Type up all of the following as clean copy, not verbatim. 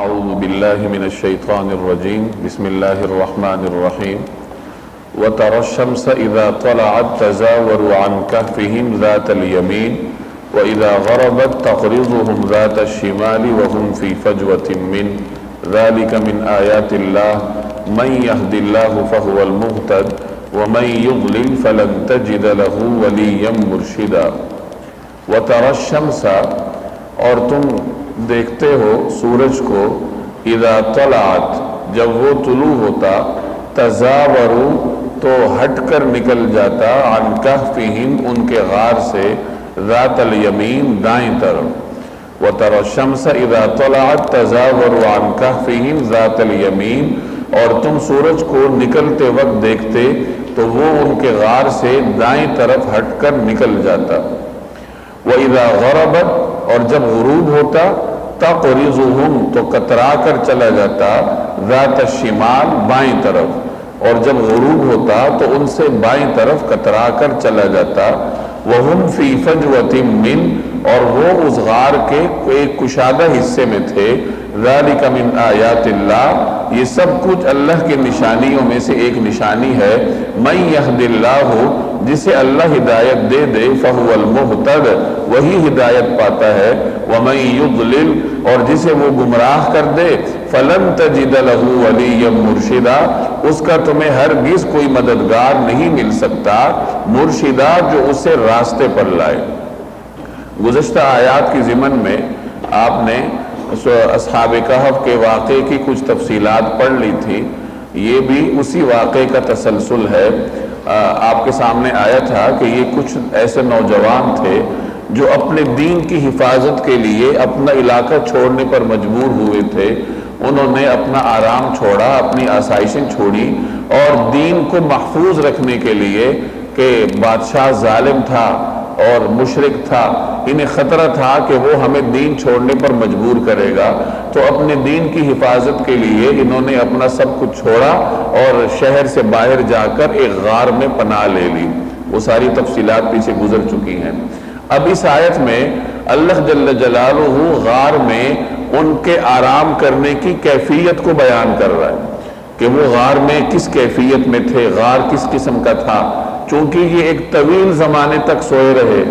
اعوذ باللہ من الشیطان الرجیم بسم اللہ الرحمن الرحیم وَتَرَى الشَّمْسَ إِذَا طَلَعَتْ تَزَاوَرُ عَنْ كَهْفِهِمْ ذَاتَ الْيَمِينِ وَإِذَا غَرَبَتْ تَقْرِضُهُمْ ذَاتَ الشِّمَالِ وَهُمْ فِي فَجْوَةٍ مِّنْهُ ذَلِكَ مِنْ آيَاتِ اللَّهِ مَنْ يَهْدِ اللَّهُ فَهُوَ الْمُهْتَدِ وَمَنْ يُضْلِلْ فَلَنْ تَجِدَ لَهُ وَلِيًّا مُرْشِدًا وَتَرَى الشَّمْسَ اور تم دیکھتے ہو سورج کو اذا طلعت جب وہ طلوع ہوتا تزاور تو ہٹ کر نکل جاتا عن کہفہم ان کے غار سے ذات الیمین دائیں طرف وترى الشمس اذا طلعت تزاور عن کہفہم ذات الیمین اور تم سورج کو نکلتے وقت دیکھتے تو وہ ان کے غار سے دائیں طرف ہٹ کر نکل جاتا وَإِذَا غَرَبَتْ اور جب غروب ہوتا تَقْرِضُهُمْ تو کترا کر چلا جاتا ذات الشمال بائیں طرف اور جب غروب ہوتا تو ان سے بائیں طرف کترا کر چلا جاتا وَهُمْ فِي فَجْوَةٍ مِّنْ اور وہ اس غار کے ایک کشادہ حصے میں تھے ذَلِكَ مِنْ آیَاتِ اللَّهِ یہ سب کچھ اللہ کی نشانیوں میں سے ایک نشانی ہے مَن يَهْدِ اللَّهُ جسے اللہ ہدایت دے دے فَهُوَ الْمُهْتَدِ وہی ہدایت پاتا ہے وَمَن يُضْلِلْ اور جسے وہ گمراہ کر دے فَلَن تَجِدَ لَهُ وَلِيًّا مُرْشِدًا اس کا تمہیں ہرگز کوئی مددگار نہیں مل سکتا مرشدہ جو اسے راستے پر لائے۔ گزشتہ آیات کی ضمن میں آپ نے اصحاب کہف کے واقعے کی کچھ تفصیلات پڑھ لی تھی، یہ بھی اسی واقعے کا تسلسل ہے۔ آپ کے سامنے آیا تھا کہ یہ کچھ ایسے نوجوان تھے جو اپنے دین کی حفاظت کے لیے اپنا علاقہ چھوڑنے پر مجبور ہوئے تھے۔ انہوں نے اپنا آرام چھوڑا، اپنی آسائشیں چھوڑی اور دین کو محفوظ رکھنے کے لیے کہ بادشاہ ظالم تھا اور مشرک تھا، انہیں خطرہ تھا کہ وہ ہمیں دین چھوڑنے پر مجبور کرے گا، تو اپنے دین کی حفاظت کے لیے انہوں نے اپنا سب کچھ چھوڑا اور شہر سے باہر جا کر ایک غار میں پناہ لے لی۔ وہ ساری تفصیلات پیچھے گزر چکی ہیں۔ اب اس آیت میں اللہ جل جلالہ غار میں ان کے آرام کرنے کی کیفیت کو بیان کر رہا ہے کہ وہ غار میں کس کیفیت میں تھے، غار کس قسم کا تھا۔ چونکہ یہ ایک طویل زمانے تک سوئے رہے،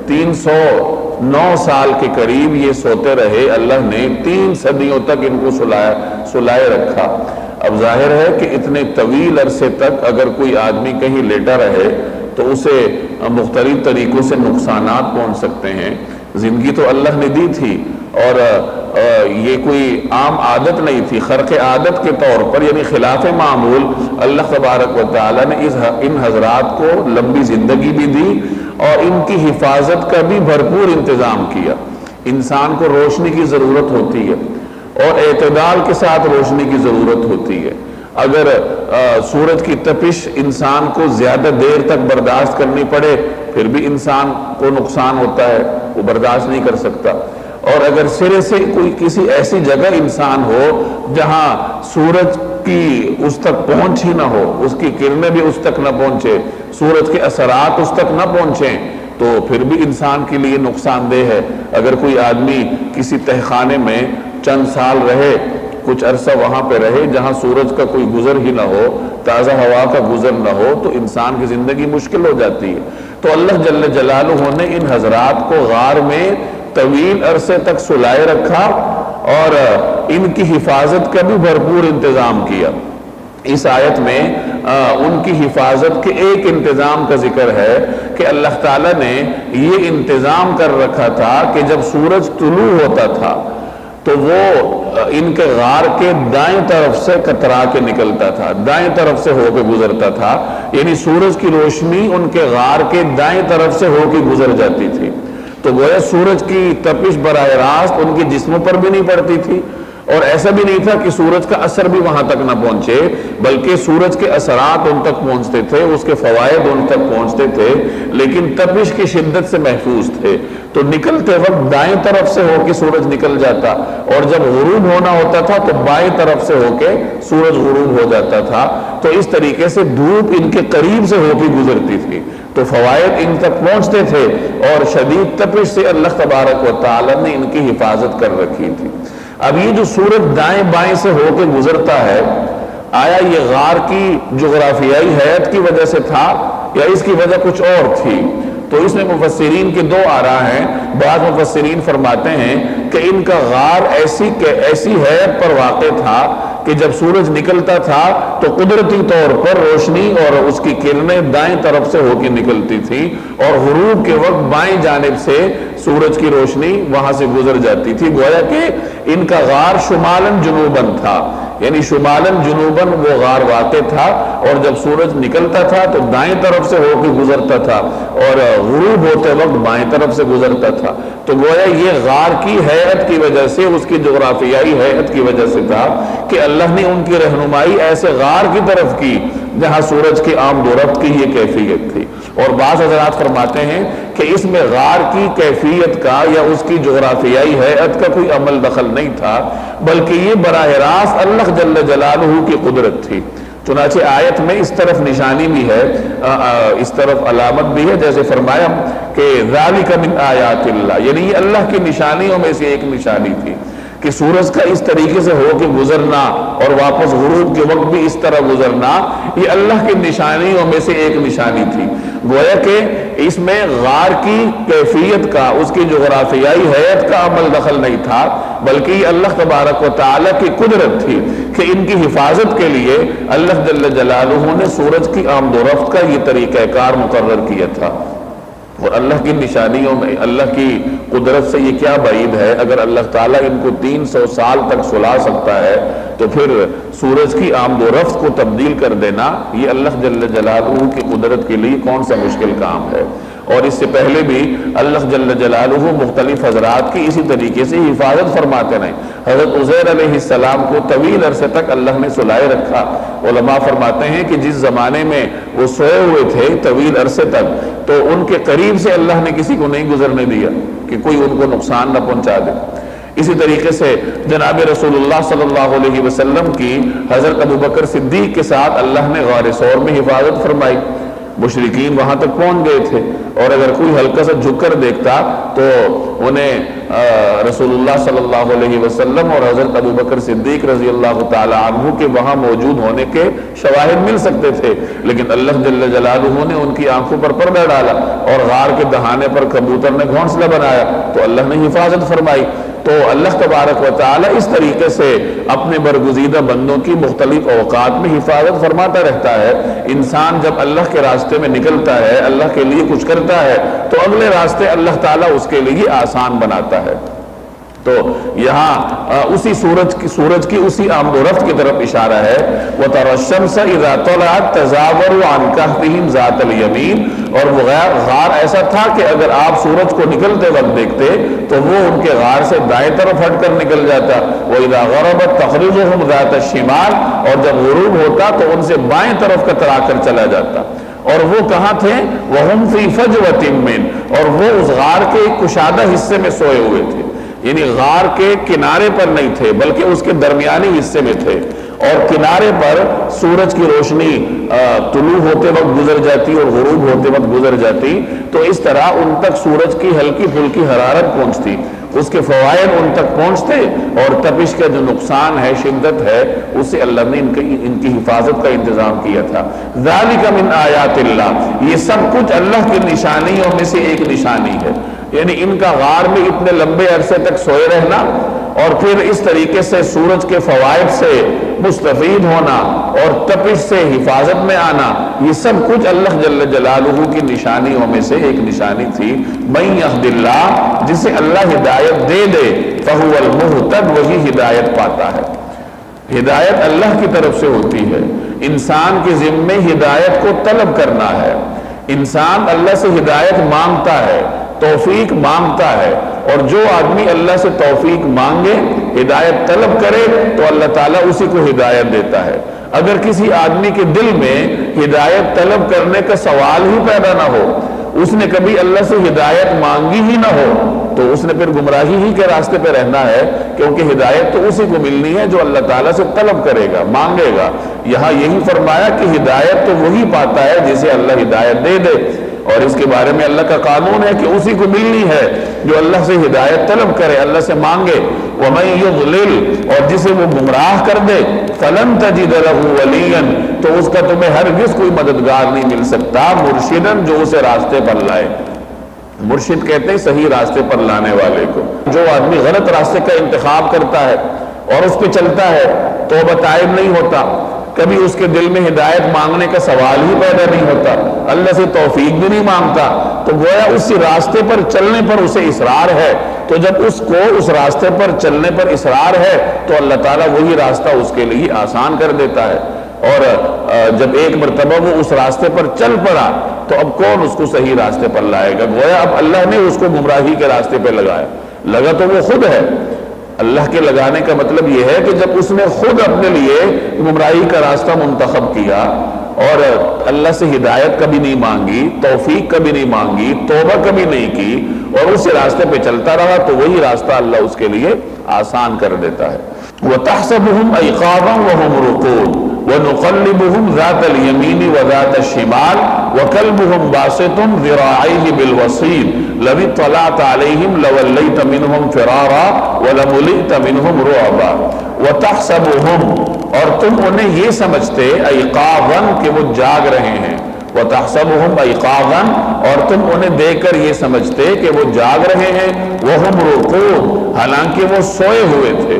309 سال کے قریب یہ سوتے رہے، اللہ نے 3 صدیوں تک ان کو سلائے رکھا۔ اب ظاہر ہے کہ اتنے طویل عرصے تک اگر کوئی آدمی کہیں لیٹا رہے تو اسے مختلف طریقوں سے نقصانات پہنچ سکتے ہیں۔ زندگی تو اللہ نے دی تھی اور یہ کوئی عام عادت نہیں تھی، خرق عادت کے طور پر یعنی خلاف معمول اللہ تبارک و تعالیٰ نے ان حضرات کو لمبی زندگی بھی دی اور ان کی حفاظت کا بھی بھرپور انتظام کیا۔ انسان کو روشنی کی ضرورت ہوتی ہے اور اعتدال کے ساتھ روشنی کی ضرورت ہوتی ہے۔ اگر سورج کی تپش انسان کو زیادہ دیر تک برداشت کرنی پڑے پھر بھی انسان کو نقصان ہوتا ہے، وہ برداشت نہیں کر سکتا۔ اور اگر سرے سے کوئی کسی ایسی جگہ انسان ہو جہاں سورج کی اس تک پہنچ ہی نہ ہو، اس کی کرنیں بھی اس تک نہ پہنچے، سورج کے اثرات اس تک نہ پہنچیں، تو پھر بھی انسان کے لیے نقصان دہ ہے۔ اگر کوئی آدمی کسی تہخانے میں چند سال رہے، کچھ عرصہ وہاں پہ رہے جہاں سورج کا کوئی گزر ہی نہ ہو، تازہ ہوا کا گزر نہ ہو، تو انسان کی زندگی مشکل ہو جاتی ہے۔ تو اللہ جل جلالہ نے ان حضرات کو غار میں طویل عرصے تک سلائے رکھا اور ان کی حفاظت کا بھی بھرپور انتظام کیا۔ اس آیت میں ان کی حفاظت کے ایک انتظام کا ذکر ہے کہ اللہ تعالیٰ نے یہ انتظام کر رکھا تھا کہ جب سورج طلوع ہوتا تھا تو وہ ان کے غار کے دائیں طرف سے کترا کے نکلتا تھا، دائیں طرف سے ہو کے گزرتا تھا، یعنی سورج کی روشنی ان کے غار کے دائیں طرف سے ہو کے گزر جاتی تھی۔ تو گویا سورج کی تپش براہ راست ان کے جسموں پر بھی نہیں پڑتی تھی اور ایسا بھی نہیں تھا کہ سورج کا اثر بھی وہاں تک نہ پہنچے، بلکہ سورج کے اثرات ان تک پہنچتے تھے، اس کے فوائد ان تک پہنچتے تھے، لیکن تپش کی شدت سے محفوظ تھے۔ تو نکلتے وقت دائیں طرف سے ہو کے سورج نکل جاتا اور جب غروب ہونا ہوتا تھا تو بائیں طرف سے ہو کے سورج غروب ہو جاتا تھا۔ تو اس طریقے سے دھوپ ان کے قریب سے ہو کے گزرتی تھی تو فوائد ان تک پہنچتے تھے اور شدید تپش سے اللہ تبارک و تعالی نے ان کی حفاظت کر رکھی تھی۔ اب یہ جو سورج دائیں بائیں سے ہو کے گزرتا ہے، آیا یہ غار کی جغرافیائی حیت کی وجہ سے تھا یا اس کی وجہ کچھ اور تھی؟ تو اس میں مفسرین کے دو آراء ہیں۔ بعض مفسرین فرماتے ہیں کہ ان کا غار ایسی حیت پر واقع تھا کہ جب سورج نکلتا تھا تو قدرتی طور پر روشنی اور اس کی کرنیں دائیں طرف سے ہو کے نکلتی تھی، اور غروب کے وقت بائیں جانب سے سورج کی روشنی وہاں سے گزر جاتی تھی۔ گویا کہ ان کا غار شمالاً جنوباً تھا، یعنی شمالاً جنوباً وہ غار واقع تھا، اور جب سورج نکلتا تھا تو دائیں طرف سے ہو کے گزرتا تھا اور غروب ہوتے وقت بائیں طرف سے گزرتا تھا۔ تو گویا یہ غار کی حیت کی وجہ سے، اس کی جغرافیائی حیت کی وجہ سے تھا کہ اللہ نے ان کی رہنمائی ایسے غار کی طرف کی جہاں سورج کی آمد و رفت کی یہ کیفیت تھی۔ اور بعض حضرات فرماتے ہیں کہ اس میں غار کی کیفیت کا یا اس کی جغرافیائی حیت کا کوئی عمل دخل نہیں تھا، بلکہ یہ براہ راست اللہ جل جلالہ کی قدرت تھی۔ چنانچہ آیت میں اس طرف نشانی بھی ہے، اس طرف علامت بھی ہے، جیسے فرمایا کہ ذالک من آیات اللہ، یعنی یہ اللہ کی نشانیوں میں سے ایک نشانی تھی کہ سورج کا اس طریقے سے ہو کے گزرنا اور واپس غروب کے وقت بھی اس طرح گزرنا، یہ اللہ کی نشانیوں میں سے ایک نشانی تھی۔ گویا کہ اس میں غار کی کیفیت کا، اس کی جغرافیائی حیت کا عمل دخل نہیں تھا، بلکہ یہ اللہ تبارک و تعالیٰ کی قدرت تھی کہ ان کی حفاظت کے لیے اللہ جل جلالہ نے سورج کی آمد و رفت کا یہ طریقہ کار مقرر کیا تھا۔ اور اللہ کی نشانیوں میں اللہ کی قدرت سے یہ کیا بعید ہے، اگر اللہ تعالیٰ ان کو 300 سال تک سلا سکتا ہے تو پھر سورج کی آمد و رفت کو تبدیل کر دینا یہ اللہ جل جلالہ کی قدرت کے لیے کون سا مشکل کام ہے۔ اور اس سے پہلے بھی اللہ جل جلالہ مختلف حضرات کی اسی طریقے سے حفاظت فرماتے رہے۔ حضرت عزیر علیہ السلام کو طویل عرصے تک اللہ نے سلائے رکھا۔ علماء فرماتے ہیں کہ جس زمانے میں وہ سوئے ہوئے تھے طویل عرصے تک، تو ان کے قریب سے اللہ نے کسی کو نہیں گزرنے دیا کہ کوئی ان کو نقصان نہ پہنچا دے۔ اسی طریقے سے جناب رسول اللہ صلی اللہ علیہ وسلم کی حضرت ابوبکر صدیق کے ساتھ اللہ نے غار ثور میں حفاظت فرمائی۔ مشرکین وہاں تک پہنچ گئے تھے، اور اگر کوئی ہلکا سا جھک کر دیکھتا تو انہیں رسول اللہ صلی اللہ علیہ وسلم اور حضرت ابوبکر صدیق رضی اللہ تعالی عنہ کے وہاں موجود ہونے کے شواہد مل سکتے تھے، لیکن اللہ جل جلالہ نے ان کی آنکھوں پر پردہ ڈالا اور غار کے دہانے پر کبوتر نے گھونسلہ بنایا تو اللہ نے حفاظت فرمائی۔ تو اللہ تبارک و تعالی اس طریقے سے اپنے برگزیدہ بندوں کی مختلف اوقات میں حفاظت فرماتا رہتا ہے۔ انسان جب اللہ کے راستے میں نکلتا ہے، اللہ کے لیے کچھ کرتا ہے، تو اگلے راستے اللہ تعالیٰ اس کے لیے آسان بناتا ہے۔ تو یہاں اسی سورج کی اسی آمد و رفت کی طرف اشارہ ہے۔ وَتَرَى الشَّمْسَ إِذَا طَلَعَتْ تَزَاوَرُ عَنْ كَهْفِهِمْ ذَاتَ الْيَمِينِ، اور وہ غار ایسا تھا کہ اگر آپ سورج کو نکلتے وقت دیکھتے تو وہ ان کے غار سے دائیں طرف ہٹ کر نکل جاتا۔ وَإِذَا غَرَبَتْ تَقْرِضُهُمْ ذَاتَ الشِّمَالِ، اور جب غروب ہوتا تو ان سے بائیں طرف کترا کر چلا جاتا۔ اور وہ کہاں تھے؟ وَهُمْ فِي فَجْوَةٍ مِّنْ، اور وہ اس غار کے ایک کشادہ حصے میں سوئے ہوئے تھے، یعنی غار کے کنارے پر نہیں تھے بلکہ اس کے درمیانی حصے میں تھے، اور کنارے پر سورج کی روشنی طلوع ہوتے وقت گزر جاتی اور غروب ہوتے وقت گزر جاتی، تو اس طرح ان تک سورج کی ہلکی پھلکی حرارت پہنچتی، اس کے فوائد ان تک پہنچتے، اور تپش کا جو نقصان ہے، شدت ہے، اس سے اللہ نے ان کی حفاظت کا انتظام کیا تھا۔ ذالک من آیات اللہ، یہ سب کچھ اللہ کی نشانیوں میں سے ایک نشانی ہے، یعنی ان کا غار میں اتنے لمبے عرصے تک سوئے رہنا اور پھر اس طریقے سے سورج کے فوائد سے مستفید ہونا اور تپش سے حفاظت میں آنا، یہ سب کچھ اللہ جل جلالہ کی نشانیوں میں سے ایک نشانی تھی۔ من یہد اللہ، جسے اللہ ہدایت دے دے، فہو المہتد، وہی ہدایت پاتا ہے۔ ہدایت اللہ کی طرف سے ہوتی ہے، انسان کے ذمے ہدایت کو طلب کرنا ہے۔ انسان اللہ سے ہدایت مانگتا ہے، توفیق مانگتا ہے، اور جو آدمی اللہ سے توفیق مانگے، ہدایت طلب کرے، تو اللہ تعالیٰ اسی کو ہدایت دیتا ہے۔ اگر کسی آدمی کے دل میں ہدایت طلب کرنے کا سوال ہی پیدا نہ ہو، اس نے کبھی اللہ سے ہدایت مانگی ہی نہ ہو، تو اس نے پھر گمراہی ہی کے راستے پہ رہنا ہے، کیونکہ ہدایت تو اسی کو ملنی ہے جو اللہ تعالیٰ سے طلب کرے گا، مانگے گا۔ یہاں یہی فرمایا کہ ہدایت تو وہی پاتا ہے جسے اللہ ہدایت دے دے۔ اور اس کے بارے میں اللہ کا قانون ہے کہ اسی کو ملنی ہے جو اللہ سے ہدایت طلب کرے، اللہ سے مانگے۔ وَمَن يُضْلِلْ، اور جسے وہ گمراہ کر دے، فَلَن تَجِدَ لَهُ وَلِيًّا، تو اس کا تمہیں ہرگز کوئی مددگار نہیں مل سکتا، مرشداً، جو اسے راستے پر لائے۔ مرشد کہتے ہیں صحیح راستے پر لانے والے کو۔ جو آدمی غلط راستے کا انتخاب کرتا ہے اور اس پہ چلتا ہے، توبہ تائب نہیں ہوتا، کبھی اس کے دل میں ہدایت مانگنے کا سوال ہی پیدا نہیں ہوتا، اللہ سے توفیق بھی نہیں مانگتا، تو گویا اسی راستے پر چلنے پر اسے اصرار ہے۔ تو جب اس کو اس راستے پر چلنے پر اصرار ہے تو اللہ تعالیٰ وہی راستہ اس کے لیے آسان کر دیتا ہے۔ اور جب ایک مرتبہ وہ اس راستے پر چل پڑا تو اب کون اس کو صحیح راستے پر لائے گا؟ گویا اب اللہ نے اس کو گمراہی کے راستے پہ لگایا، لگا تو وہ خود ہے۔ اللہ کے لگانے کا مطلب یہ ہے کہ جب اس نے خود اپنے لیے گمراہی کا راستہ منتخب کیا اور اللہ سے ہدایت کبھی نہیں مانگی، توفیق کبھی نہیں مانگی، توبہ کبھی نہیں کی، اور اسی راستے پہ چلتا رہا، تو وہی راستہ اللہ اس کے لیے آسان کر دیتا ہے۔ وَتَحْسَبُهُمْ أَيْقَاظًا وَهُمْ رُقُودٌ وَنُقَلِّبُهُمْ ذَاتَ الْيَمِينِ وَذَاتَ الشِّمَالِ وَكَلْبُهُمْ بَاسِطٌ ذِرَاعَيْهِ بِالْوَصِيدِ لَوِ اطَّلَعْتَ عَلَيْهِمْ لَوَلَّيْتَ مِنْهُمْ فِرَارًا وَلَمُلِئْتَ مِنْهُمْ رُعْبًا۔ وَتَحْسَبُهُمْ، اور تم انہیں یہ سمجھتے، ایقاظاً، کہ وہ جاگ رہے ہیں، وَتَحْسَبُهُمْ أَيْقَاظًا، اور تم انہیں دیکھ کر یہ سمجھتے کہ وہ جاگ رہے ہیں، وَهُمْ رُقُودٌ، حالانکہ وہ سوئے ہوئے تھے،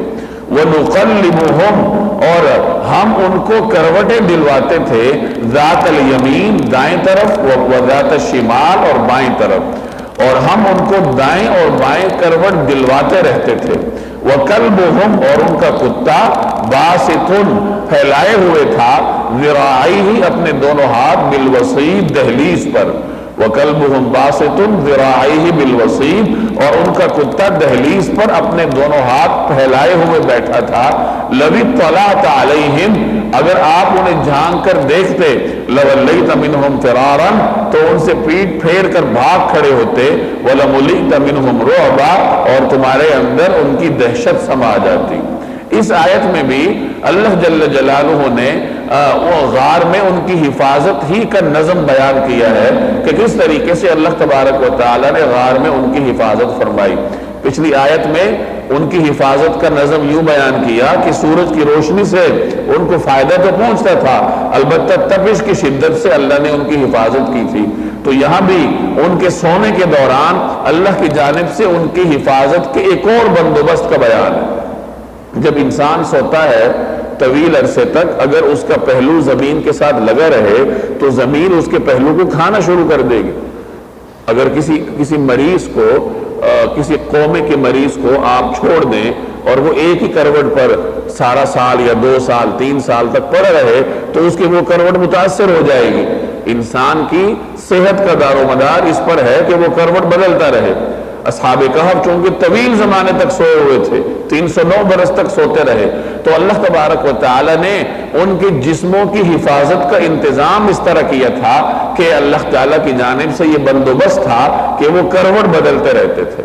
وَنُقَلِّبُهُمْ، اور ہم ان کو کروٹیں دلواتے تھے، ذات الیمین، دائیں طرف، وذات الشمال، اور بائیں طرف، اور ہم ان کو دائیں اور بائیں کروٹ دلواتے رہتے تھے۔ وَكَلْبُهُمْ، اور ان کا کتا، باسطٌ، پھیلائے ہوئے تھا، ذراعیہ، اپنے دونوں ہاتھ، بالوسید، دہلیز پر، وَكَلْبُهُمْ بَاسِطٌ ذِرَاعَيْهِ بِالْوَصِيدِ، اور ان کا کتا دہلیز پر اپنے دونوں ہاتھ پھیلائے ہوئے بیٹھا تھا۔ لَوِ اطَّلَعْتَ عَلَيْهِمْ، اگر آپ انہیں جھانک کر دیکھتے، لَوَلَّيْتَ مِنْهُمْ فِرَارًا، تو ان سے پیٹ پھیر کر بھاگ کھڑے ہوتے، وَلَمُلِئْتَ مِنْهُمْ رُعْبًا، اور تمہارے اندر ان کی دہشت سما جاتی۔ اس آیت میں بھی اللہ جل جلالہ نے وہ غار میں ان کی حفاظت ہی کا نظم بیان کیا ہے کہ کس طریقے سے اللہ تبارک و تعالی نے غار میں ان کی حفاظت فرمائی۔ پچھلی آیت میں ان کی حفاظت کا نظم یوں بیان کیا کہ سورج کی روشنی سے ان کو فائدہ تو پہنچتا تھا، البتہ تپش کی شدت سے اللہ نے ان کی حفاظت کی تھی۔ تو یہاں بھی ان کے سونے کے دوران اللہ کی جانب سے ان کی حفاظت کے ایک اور بندوبست کا بیان ہے۔ جب انسان سوتا ہے طویل عرصے تک، اگر اس کا پہلو زمین کے ساتھ لگا رہے تو زمین اس کے پہلو کو کھانا شروع کر دے گی۔ اگر کسی مریض کو، کسی قومے کے مریض کو آپ چھوڑ دیں اور وہ ایک ہی کروٹ پر سارا سال یا 2 سال 3 سال تک پڑا رہے تو اس کی وہ کروٹ متاثر ہو جائے گی۔ انسان کی صحت کا دار و مدار اس پر ہے کہ وہ کروٹ بدلتا رہے۔ اصحاب کہف چونکہ طویل زمانے تک سوئے ہوئے تھے، 309 برس تک سوتے رہے، تو اللہ تبارک و تعالی نے ان کے جسموں کی حفاظت کا انتظام اس طرح کیا تھا کہ اللہ تعالیٰ کی جانب سے یہ بندوبست تھا کہ وہ کروٹ بدلتے رہتے تھے۔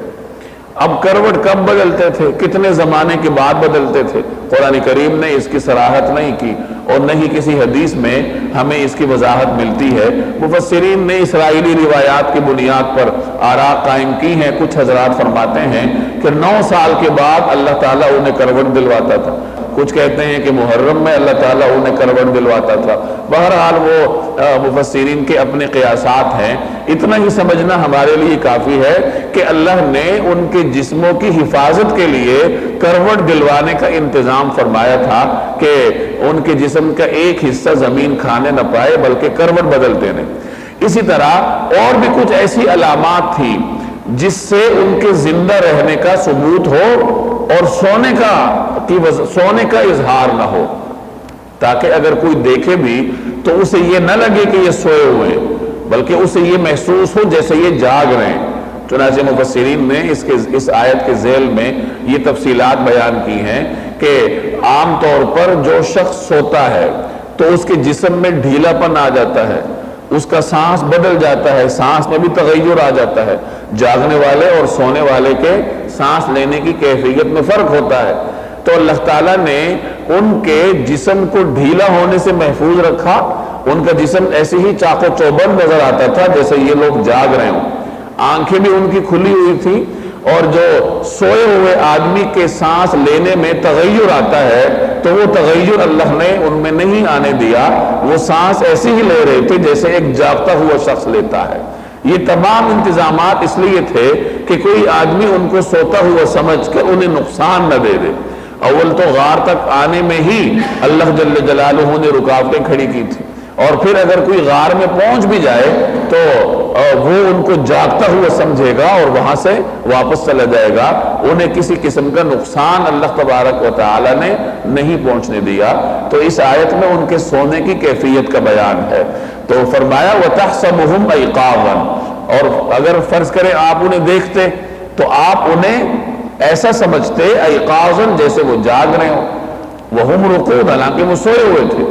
اب کروٹ کب بدلتے تھے، کتنے زمانے کے بعد بدلتے تھے، قرآن کریم نے اس کی صراحت نہیں کی، اور نہ ہی کسی حدیث میں ہمیں اس کی وضاحت ملتی ہے۔ مفسرین نے اسرائیلی روایات کی بنیاد پر آراء قائم کی ہیں۔ کچھ حضرات فرماتے ہیں کہ 9 سال کے بعد اللہ تعالیٰ انہیں کروٹ دلواتا تھا، کچھ کہتے ہیں کہ محرم میں اللہ تعالیٰ انہیں کروٹ دلواتا تھا۔ بہرحال وہ مفسرین کے اپنے قیاسات ہیں۔ اتنا ہی سمجھنا ہمارے لیے کافی ہے کہ اللہ نے ان کے جسموں کی حفاظت کے لیے کروٹ دلوانے کا انتظام فرمایا تھا کہ ان کے جسم کا ایک حصہ زمین کھانے نہ پائے بلکہ کروٹ بدلتے رہیں۔ اسی طرح اور بھی کچھ ایسی علامات تھی جس سے ان کے زندہ رہنے کا ثبوت ہو اور سونے کا اظہار نہ ہو، تاکہ اگر کوئی دیکھے بھی تو اسے یہ نہ لگے کہ یہ سوئے ہوئے، بلکہ اسے یہ محسوس ہو جیسے یہ جاگ رہے ہیں۔ چنانچہ مفسرین نے اس آیت کے ذیل میں یہ تفصیلات بیان کی ہیں کہ عام طور پر جو شخص سوتا ہے تو اس کے جسم میں ڈھیلا پن آ جاتا ہے، اس کا سانس بدل جاتا ہے، سانس میں بھی تغیر آ جاتا ہے۔ جاگنے والے اور سونے والے کے سانس لینے کی کیفیت میں فرق ہوتا ہے۔ تو اللہ تعالیٰ نے ان کے جسم کو ڈھیلا ہونے سے محفوظ رکھا ان کا جسم ایسے ہی چاق و چوبند نظر آتا تھا جیسے یہ لوگ جاگ رہے ہوں، آنکھیں بھی ان کی کھلی ہوئی تھی، اور جو سوئے ہوئے آدمی کے سانس لینے میں تغیر آتا ہے تو وہ تغیر اللہ نے ان میں نہیں آنے دیا، وہ سانس ایسے ہی لے رہے تھے جیسے ایک جاگتا ہوا شخص لیتا ہے۔ یہ تمام انتظامات اس لیے تھے کہ کوئی آدمی ان کو سوتا ہوا سمجھ کر انہیں نقصان نہ دے دے۔ اول تو غار تک آنے میں ہی اللہ جل جلالہ نے رکاوٹیں کھڑی کی تھی، اور پھر اگر کوئی غار میں پہنچ بھی جائے تو وہ ان کو جاگتا ہوا سمجھے گا اور وہاں سے واپس چلا جائے گا، انہیں کسی قسم کا نقصان اللہ تبارک و تعالی نے نہیں پہنچنے دیا۔ تو اس آیت میں ان کے سونے کی کیفیت کا بیان ہے۔ تو فرمایا وَتَحْسَبُهُمْ أَيْقَاظًا، اور اگر فرض کریں آپ انہیں دیکھتے تو آپ انہیں ایسا سمجھتے ایقاظاً جیسے وہ جاگ رہے ہوں، وَهُمْ رُقُودٌ، حالانکہ وہ سوئے ہوئے تھے۔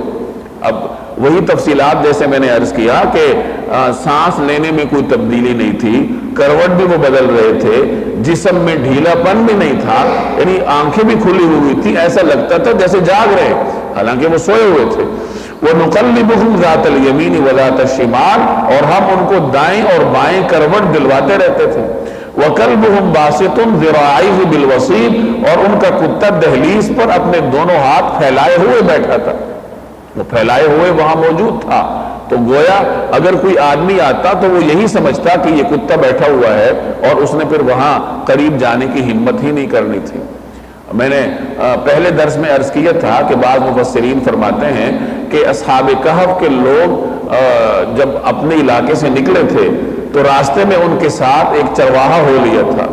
اب وہی تفصیلات جیسے میں نے عرض کیا کہ سانس لینے میں کوئی تبدیلی نہیں تھی، کروٹ بھی وہ بدل رہے تھے، جسم میں ڈھیلا پن بھی نہیں تھا، یعنی آنکھیں بھی کھلی ہوئی تھی، ایسا لگتا تھا جیسے جاگ رہے، حالانکہ وہ سوئے ہوئے تھے۔ وَنُقَلِّبُهُمْ ذَاتَ الْيَمِينِ وَذَاتَ الشِّمَالِ، اور ہم ان کو دائیں اور بائیں کروٹ دلواتے رہتے تھے۔ وَكَلْبُهُمْ بَاسِطٌ ذِرَاعَيْهِ بِالْوَصِيدِ، اور ان کا کتا دہلیز پر اپنے دونوں ہاتھ پھیلائے ہوئے بیٹھا تھا، وہ پھیلائے ہوئے وہاں موجود تھا۔ تو گویا اگر کوئی آدمی آتا تو وہ یہی سمجھتا کہ یہ کتا بیٹھا ہوا ہے، اور اس نے پھر وہاں قریب جانے کی ہمت ہی نہیں کرنی تھی۔ میں نے پہلے درس میں عرض کیا تھا کہ بعض مفسرین فرماتے ہیں کہ اصحاب کہف کے لوگ جب اپنے علاقے سے نکلے تھے تو راستے میں ان کے ساتھ ایک چرواہا ہو لیا تھا،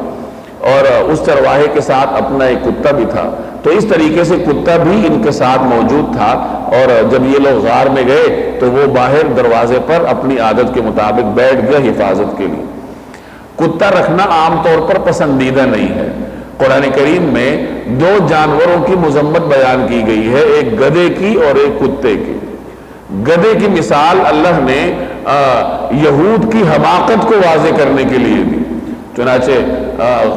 اور اس چرواہے کے ساتھ اپنا ایک کتا بھی تھا، تو اس طریقے سے کتا بھی ان کے ساتھ موجود تھا۔ اور جب یہ لوگ غار میں گئے تو وہ باہر دروازے پر اپنی عادت کے مطابق بیٹھ گیا حفاظت کے لیے۔ کتا رکھنا عام طور پر پسندیدہ نہیں ہے۔ قرآن کریم میں دو جانوروں کی مذمت بیان کی گئی ہے، ایک گدھے کی اور ایک کتے کی۔ گدھے کی مثال اللہ نے یہود کی حماقت کو واضح کرنے کے لیے دی۔ چنانچہ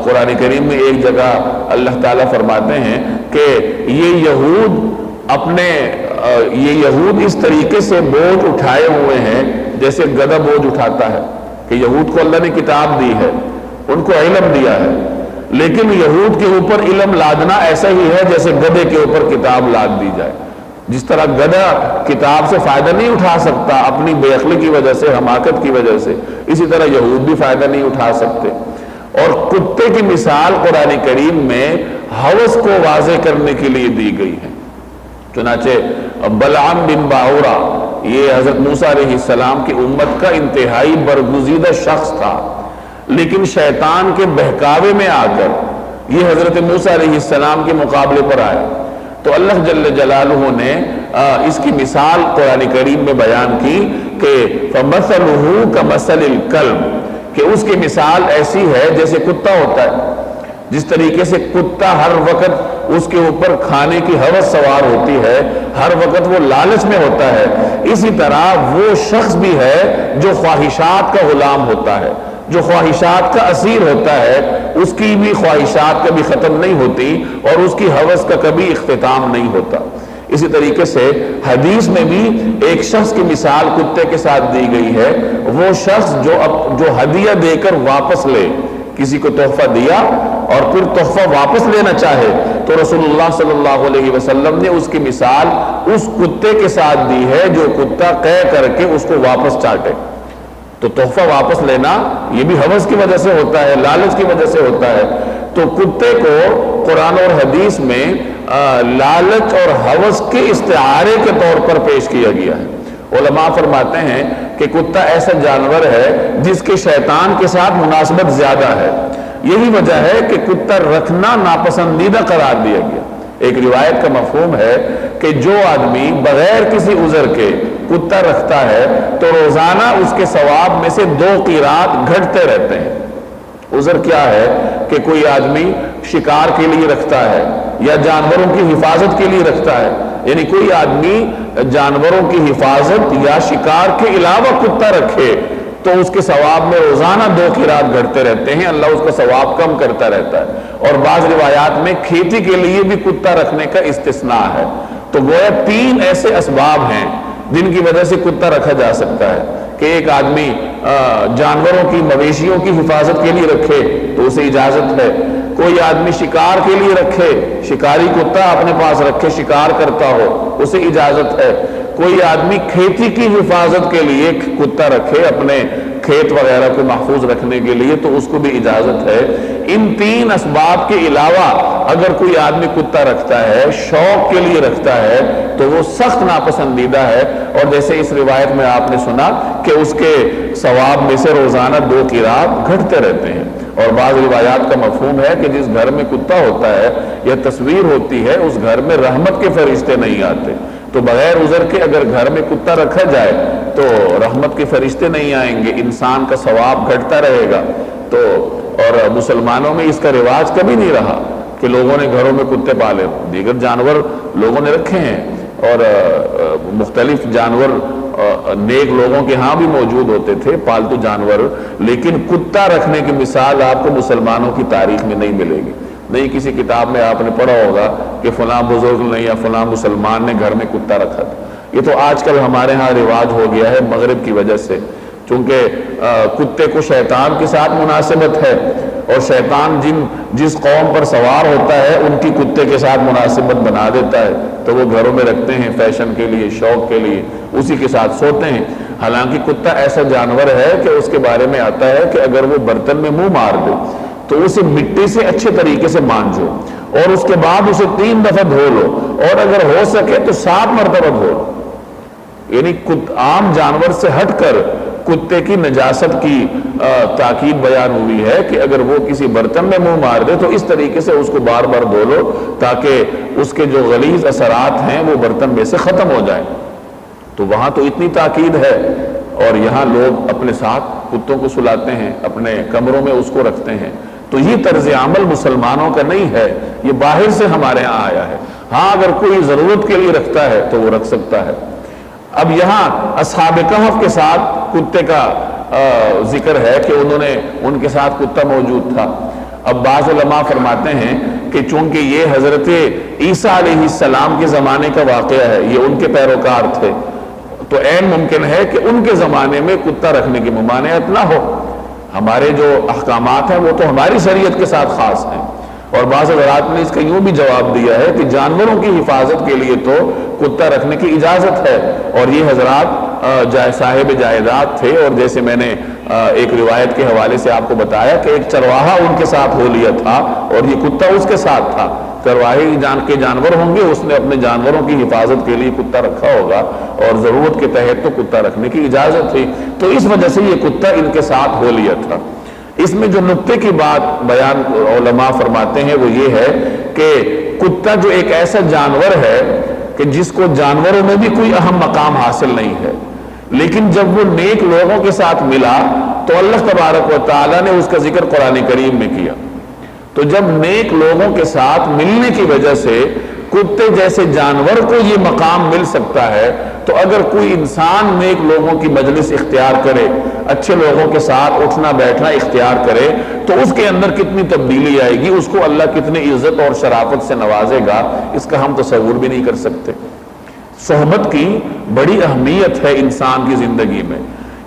قرآن کریم میں ایک جگہ اللہ تعالیٰ فرماتے ہیں کہ یہ یہود اس طریقے سے بوجھ اٹھائے ہوئے ہیں جیسے گدھا بوجھ اٹھاتا ہے، کہ یہود کو اللہ نے کتاب دی ہے، ان کو علم دیا ہے، لیکن یہود کے اوپر علم لادنا ایسا ہی ہے جیسے گدھے کے اوپر کتاب لاد دی جائے۔ جس طرح گدھا کتاب سے فائدہ نہیں اٹھا سکتا اپنی بے عقلی کی وجہ سے، حماقت کی وجہ سے، اسی طرح یہود بھی فائدہ نہیں اٹھا سکتے۔ اور کتے کی مثال قرآن کریم میں ہوس کو واضح کرنے کے لیے دی گئی ہے۔ چنانچہ بلعام بن باورا، یہ حضرت موسیٰ علیہ السلام کی امت کا انتہائی برگزیدہ شخص تھا، لیکن شیطان کے بہکاوے میں آ کر یہ حضرت موسیٰ علیہ السلام کے مقابلے پر آیا، تو اللہ جل جلالہ نے اس کی مثال قرآن کریم میں بیان کی کہ فَمَثَلُهُ كَمَثَلِ الْكَلْبِ، کہ اس کی مثال ایسی ہے جیسے کتا ہوتا ہے۔ جس طریقے سے کتا ہر وقت اس کے اوپر کھانے کی ہوس سوار ہوتی ہے، ہر وقت وہ لالچ میں ہوتا ہے، اسی طرح وہ شخص بھی ہے جو خواہشات کا غلام ہوتا ہے، جو خواہشات کا اسیر ہوتا ہے، اس کی بھی خواہشات کبھی ختم نہیں ہوتی اور اس کی ہوس کا کبھی اختتام نہیں ہوتا۔ اسی طریقے سے حدیث میں بھی ایک شخص کی مثال کتے کے ساتھ دی گئی ہے، وہ شخص جو ہدیہ دے کر واپس لے، کسی کو تحفہ دیا اور پھر تحفہ واپس لینا چاہے، تو رسول اللہ صلی اللہ علیہ وسلم نے اس کی مثال اس کتے کے ساتھ دی ہے جو کتا قے کر کے اس کو واپس چاٹے۔ تو تحفہ واپس لینا یہ بھی ہوس کی وجہ سے ہوتا ہے، لالچ کی وجہ سے ہوتا ہے۔ تو کتے کو قرآن اور حدیث میں لالچ اور ہوس کے استعارے کے طور پر پیش کیا گیا ہے۔ علماء فرماتے ہیں کہ کتا ایسا جانور ہے جس کے شیطان کے ساتھ مناسبت زیادہ ہے، یہی وجہ ہے کہ کتا رکھنا ناپسندیدہ قرار دیا گیا۔ ایک روایت کا مفہوم ہے کہ جو آدمی بغیر کسی عذر کے کتا رکھتا ہے تو روزانہ اس کے ثواب میں سے 2 قیرات گھٹتے رہتے ہیں۔ عذر کیا ہے کہ کوئی آدمی شکار کے لیے رکھتا ہے یا جانوروں کی حفاظت کے لیے رکھتا ہے، یعنی کوئی آدمی جانوروں کی حفاظت یا شکار کے علاوہ کتا رکھے تو اس کے ثواب میں روزانہ 2 قیرات گھٹتے رہتے ہیں، اللہ اس کا ثواب کم کرتا رہتا ہے۔ اور بعض روایات میں کھیتی کے لیے بھی کتا رکھنے کا استثناء ہے۔ تو گویا 3 ایسے اسباب ہیں جن کی وجہ سے کتا رکھا جا سکتا ہے کہ ایک آدمی جانوروں کی مویشیوں کی حفاظت کے لیے رکھے تو اسے اجازت ہے، کوئی آدمی شکار کے لیے رکھے، شکاری کتا اپنے پاس رکھے شکار کرتا ہو اسے اجازت ہے، کوئی آدمی کھیتی کی حفاظت کے لیے کتا رکھے اپنے کھیت وغیرہ کو محفوظ رکھنے کے لیے تو اس کو بھی اجازت ہے۔ ان تین اسباب کے علاوہ اگر کوئی آدمی کتا رکھتا ہے، شوق کے لیے رکھتا ہے، تو وہ سخت ناپسندیدہ ہے، اور جیسے اس روایت میں آپ نے سنا کہ اس کے ثواب میں سے روزانہ 2 قرات گھٹتے رہتے ہیں۔ اور بعض روایات کا مفہوم ہے کہ جس گھر میں کتا ہوتا ہے یا تصویر ہوتی ہے اس گھر میں رحمت کے فرشتے نہیں آتے، تو بغیر عذر کے اگر گھر میں کتا رکھا جائے تو رحمت کے فرشتے نہیں آئیں گے، انسان کا ثواب گھٹتا رہے گا۔ تو اور مسلمانوں میں اس کا رواج کبھی نہیں رہا کہ لوگوں نے گھروں میں کتے پالے ہوں، دیگر جانور لوگوں نے رکھے ہیں، اور مختلف جانور نیک لوگوں کے ہاں بھی موجود ہوتے تھے پالتو جانور، لیکن کتا رکھنے کی مثال آپ کو مسلمانوں کی تاریخ میں نہیں ملے گی۔ نہیں کسی کتاب میں آپ نے پڑھا ہوگا کہ فلاں بزرگ نے یا فلاں مسلمان نے گھر میں کتا رکھا تھا۔ یہ تو آج کل ہمارے ہاں رواج ہو گیا ہے مغرب کی وجہ سے، چونکہ کتے کو شیطان کے ساتھ مناسبت ہے، اور شیطان جس قوم پر سوار ہوتا ہے ان کی کتے کے ساتھ مناسبت بنا دیتا ہے، تو وہ گھروں میں رکھتے ہیں فیشن کے لیے، شوق کے لیے، اسی کے ساتھ سوتے ہیں۔ حالانکہ کتا ایسا جانور ہے کہ اس کے بارے میں آتا ہے کہ اگر وہ برتن میں منہ مار دے تو اسے مٹی سے اچھے طریقے سے مانجو، اور اس کے بعد اسے 3 دفعہ دھو لو، اور اگر ہو سکے تو 7 مرتبہ دھو لو۔ یعنی عام جانور سے ہٹ کر کتے کی نجاست کی تاکید بیان ہوئی ہے کہ اگر وہ کسی برتن میں منہ مار دے تو اس طریقے سے اس کو بار بار دھو لو تاکہ اس کے جو غلیظ اثرات ہیں وہ برتن میں سے ختم ہو جائیں۔ تو وہاں تو اتنی تاکید ہے، اور یہاں لوگ اپنے ساتھ کتوں کو سلاتے ہیں، اپنے کمروں میں اس کو رکھتے ہیں۔ تو یہ طرز عمل مسلمانوں کا نہیں ہے، یہ باہر سے ہمارے ہاں آیا ہے۔ ہاں اگر کوئی ضرورت کے لیے رکھتا ہے تو وہ رکھ سکتا ہے۔ اب یہاں اصحاب کہف کے ساتھ کتے کا ذکر ہے کہ ان کے ساتھ کتا موجود تھا۔ اب بعض علماء فرماتے ہیں کہ چونکہ یہ حضرت عیسیٰ علیہ السلام کے زمانے کا واقعہ ہے، یہ ان کے پیروکار تھے، تو عین ممکن ہے کہ ان کے زمانے میں کتا رکھنے کی ممانعت نہ ہو۔ ہمارے جو احکامات ہیں وہ تو ہماری شریعت کے ساتھ خاص ہیں، اور بعض حضرات نے اس کا یوں بھی جواب دیا ہے کہ جانوروں کی حفاظت کے لیے تو کتا رکھنے کی اجازت ہے، اور یہ حضرات صاحب جائیداد تھے، اور جیسے میں نے ایک روایت کے حوالے سے آپ کو بتایا کہ ایک چرواہا ان کے ساتھ ہو لیا تھا اور یہ کتا اس کے ساتھ تھا۔ چرواہے کے جانور ہوں گے، اس نے اپنے جانوروں کی حفاظت کے لیے کتا رکھا ہوگا، اور ضرورت کے تحت تو کتا رکھنے کی اجازت تھی، تو اس وجہ سے یہ کتا ان کے ساتھ ہو لیا تھا۔ اس میں جو نقطے کی بات بیان علماء فرماتے ہیں وہ یہ ہے کہ کتا جو ایک ایسا جانور ہے کہ جس کو جانوروں میں بھی کوئی اہم مقام حاصل نہیں ہے، لیکن جب وہ نیک لوگوں کے ساتھ ملا تو اللہ تبارک و تعالیٰ نے اس کا ذکر قرآن کریم میں کیا۔ تو جب نیک لوگوں کے ساتھ ملنے کی وجہ سے کتے جیسے جانور کو یہ مقام مل سکتا ہے، تو اگر کوئی انسان نیک لوگوں کی مجلس اختیار کرے، اچھے لوگوں کے ساتھ اٹھنا بیٹھنا اختیار کرے، تو اس کے اندر کتنی تبدیلی آئے گی، اس کو اللہ کتنی عزت اور شرافت سے نوازے گا، اس کا ہم تصور بھی نہیں کر سکتے۔ صحبت کی بڑی اہمیت ہے انسان کی زندگی میں۔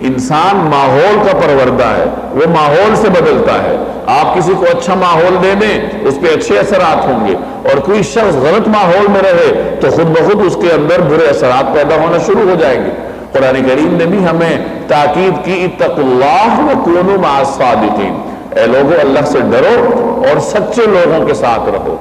انسان ماحول کا پروردہ ہے، وہ ماحول سے بدلتا ہے۔ آپ کسی کو اچھا ماحول دے دیں اس پہ اچھے اثرات ہوں گے، اور کوئی شخص غلط ماحول میں رہے تو خود بخود اس کے اندر برے اثرات پیدا ہونا شروع ہو جائیں گے۔ قرآن کریم نے بھی ہمیں تاکید کی، اتقوا اللہ وکونوا مع الصادقین، اے لوگو اللہ سے ڈرو اور سچے لوگوں کے ساتھ رہو۔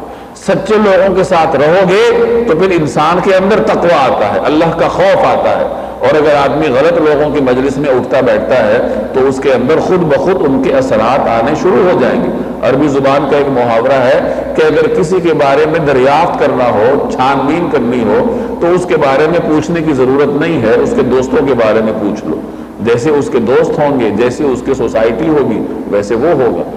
سچے لوگوں کے ساتھ رہو گے تو پھر انسان کے اندر تقوی آتا ہے، اللہ کا خوف آتا ہے، اور اگر آدمی غلط لوگوں کی مجلس میں اٹھتا بیٹھتا ہے تو اس کے اندر خود بخود ان کے اثرات آنے شروع ہو جائیں گے۔ عربی زبان کا ایک محاورہ ہے کہ اگر کسی کے بارے میں دریافت کرنا ہو، چھان بین کرنی ہو، تو اس کے بارے میں پوچھنے کی ضرورت نہیں ہے، اس کے دوستوں کے بارے میں پوچھ لو۔ جیسے اس کے دوست ہوں گے، جیسے اس کی سوسائٹی ہوگی، ویسے وہ ہوگا۔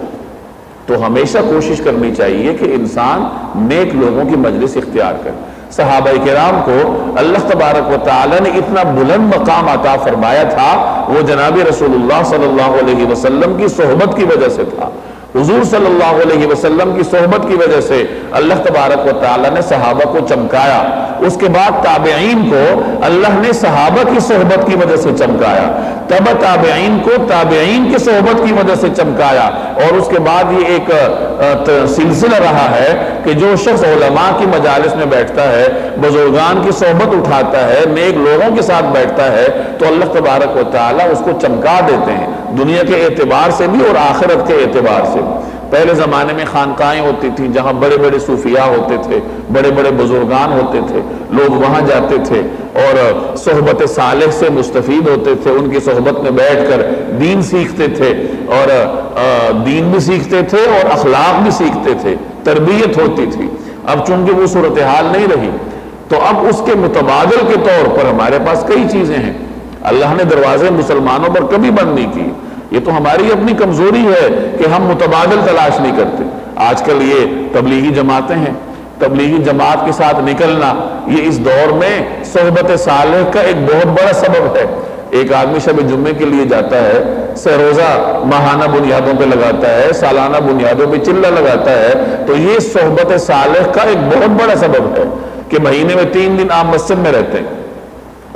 تو ہمیشہ کوشش کرنی چاہیے کہ انسان نیک لوگوں کی مجلس اختیار کرے۔ صحابہ کرام کو اللہ تبارک و تعالی نے اتنا بلند مقام عطا فرمایا تھا، وہ جناب رسول اللہ صلی اللہ علیہ وسلم کی صحبت کی وجہ سے تھا۔ حضور صلی اللہ علیہ وسلم کی صحبت کی وجہ سے اللہ تبارک و تعالی نے صحابہ کو چمکایا، اس کے بعد تابعین کو اللہ نے صحابہ کی صحبت کی وجہ سے چمکایا، تبع تابعین کو تابعین کی صحبت کی وجہ سے چمکایا، اور اس کے بعد یہ ایک سلسلہ رہا ہے کہ جو شخص علماء کی مجالس میں بیٹھتا ہے، بزرگان کی صحبت اٹھاتا ہے، نیک لوگوں کے ساتھ بیٹھتا ہے، تو اللہ تبارک و تعالیٰ اس کو چمکا دیتے ہیں، دنیا کے اعتبار سے بھی اور آخرت کے اعتبار سے بھی۔ پہلے زمانے میں خانقاہیں ہوتی تھیں جہاں بڑے بڑے صوفیاء ہوتے تھے، بڑے بڑے بزرگان ہوتے تھے، لوگ وہاں جاتے تھے اور صحبت صالح سے مستفید ہوتے تھے، ان کی صحبت میں بیٹھ کر دین سیکھتے تھے، اور دین بھی سیکھتے تھے اور اخلاق بھی سیکھتے تھے، تربیت ہوتی تھی۔ اب چونکہ وہ صورتحال نہیں رہی، تو اب اس کے متبادل کے طور پر ہمارے پاس کئی چیزیں ہیں۔ اللہ نے دروازے مسلمانوں پر کبھی بند نہیں کی، یہ تو ہماری اپنی کمزوری ہے کہ ہم متبادل تلاش نہیں کرتے۔ آج کل یہ تبلیغی جماعتیں ہیں، تبلیغی جماعت کے ساتھ نکلنا یہ اس دور میں صحبت صالح کا ایک بہت بڑا سبب ہے۔ ایک آدمی شب جمعے کے لیے جاتا ہے، سہ روزہ ماہانہ بنیادوں پہ لگاتا ہے، سالانہ بنیادوں پہ چلہ لگاتا ہے، تو یہ صحبت صالح کا ایک بہت بڑا سبب ہے کہ مہینے میں 3 دن آپ مسجد میں رہتے ہیں۔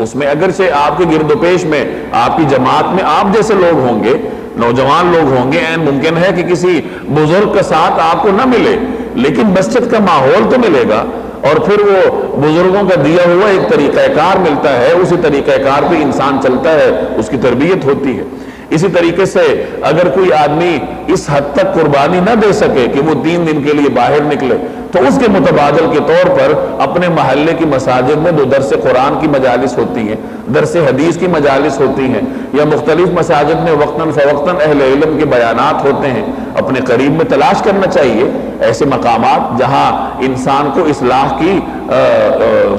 اس میں اگرچہ آپ کے گرد و پیش میں، آپ کی جماعت میں آپ جیسے لوگ ہوں گے، نوجوان لوگ ہوں گے، این ممکن ہے کہ کسی بزرگ کے ساتھ آپ کو نہ ملے، لیکن مسجد کا ماحول تو ملے گا، اور پھر وہ بزرگوں کا دیا ہوا ایک طریقہ کار ملتا ہے، اسی طریقہ کار پہ انسان چلتا ہے، اس کی تربیت ہوتی ہے۔ اسی طریقے سے اگر کوئی آدمی اس حد تک قربانی نہ دے سکے کہ وہ 3 دن کے لیے باہر نکلے، تو اس کے متبادل کے طور پر اپنے محلے کی مساجد میں جو درس قرآن کی مجالس ہوتی ہیں، درس حدیث کی مجالس ہوتی ہیں، یا مختلف مساجد میں وقتاً فوقتاً اہل علم کے بیانات ہوتے ہیں، اپنے قریب میں تلاش کرنا چاہیے ایسے مقامات جہاں انسان کو اصلاح کی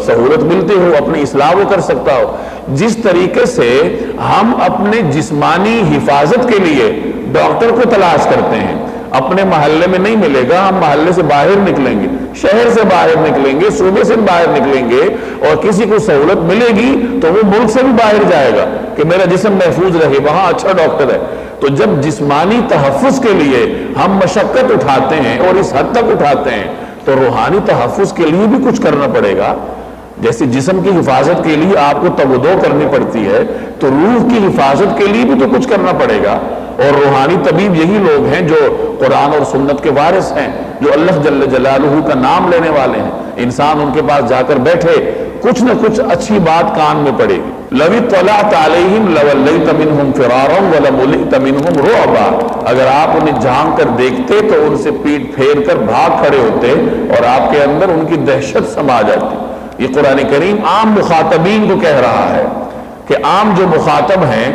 سہولت ملتی ہو، اپنی اصلاح وہ کر سکتا ہو۔ جس طریقے سے ہم اپنے جسمانی حفاظت کے لیے ڈاکٹر کو تلاش کرتے ہیں، اپنے محلے میں نہیں ملے گا، ہم محلے سے باہر نکلیں گے، شہر سے باہر نکلیں گے، صوبے سے باہر نکلیں گے، اور کسی کو سہولت ملے گی تو وہ ملک سے بھی باہر جائے گا کہ میرا جسم محفوظ رہے، وہاں اچھا ڈاکٹر ہے۔ تو جب جسمانی تحفظ کے لیے ہم مشقت اٹھاتے ہیں اور اس حد تک اٹھاتے ہیں، تو روحانی تحفظ کے لیے بھی کچھ کرنا پڑے گا۔ جیسے جسم کی حفاظت کے لیے آپ کو تودو کرنی پڑتی ہے، تو روح کی حفاظت کے لیے بھی تو کچھ کرنا پڑے گا۔ اور روحانی طبیب یہی لوگ ہیں جو قرآن اور سنت کے وارث ہیں، جو اللہ جل جلالہ کا نام لینے والے ہیں۔ انسان ان کے پاس جا کر بیٹھے، کچھ نہ کچھ اچھی بات کان میں پڑے گی۔ لَوِ اطَّلَعْتَ عَلَيْهِمْ لَوَلَّيْتَ مِنْهُمْ فِرَارًا وَلَمُلِئْتَ مِنْهُمْ رُعْبًا، اگر آپ انہیں جھانک کر دیکھتے تو ان سے پیٹ پھیر کر بھاگ کھڑے ہوتے، اور آپ کے اندر ان کی دہشت سما جاتی۔ یہ قرآن کریم عام مخاطبین کو کہہ رہا ہے کہ عام جو مخاطب ہیں،